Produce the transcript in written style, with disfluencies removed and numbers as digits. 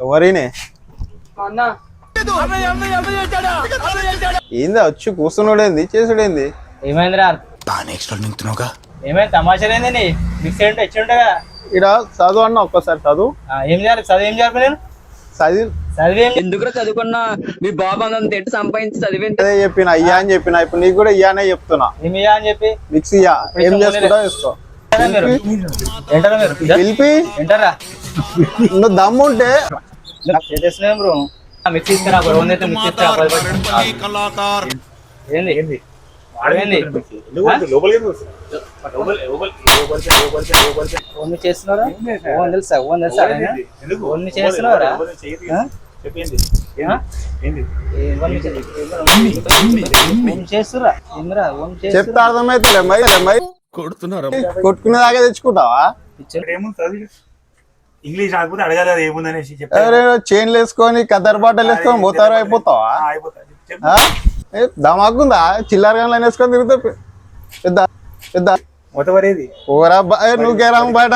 ఎవరినే ఏంది వచ్చి కూర్చున్నాడేంది చేసుడేంది? ఏమైందిరా? ఏమైంది? తమాషాలేంది? మిక్స్ ఏంటో ఇచ్చిండగా ఇక్కడ చదువు అన్న ఒక్కసారి చదువు. ఏం చేయాలి? చదువు ఏం చేయాలి? నేను చదివి ఎందుకు చదువుకున్నా మీ బాబు అంత ఎట్టు సంపాదించి చదివింది అదే చెప్పిన అయ్యా అని చెప్పిన. ఇప్పుడు నీకు కూడా ఇయ్యానే చెప్తున్నా. ఏమి ఇయ్యా అని చెప్పి మిక్స్ ఇయ్యా ఏం చేసుకుంటా వేసుకో. పిలిపి ఏంటారా? నువ్వు దమ్ముంటే చేస్తున్నాం బ్రో. మిక్స్ తీసుకురా ఏంది ఏంది చేస్తున్నారా? తెలుసా చేస్తున్నారా? చెప్తే అర్థమైతే కొట్టుకునే దాకా తెచ్చుకుంటావా? ఇంగ్లీష్ రాకపోతే అడగాలి ఏముందనేసి చైన్లు వేసుకొని కద్దరు బట్టలు వేసుకొని పోతారు అయిపోతావా? దమాకుందా? చిల్లర గన్లు వేసుకొని తిరుగుతా పెద్ద పెద్ద మొత్తం నువ్వు కేరాము బయట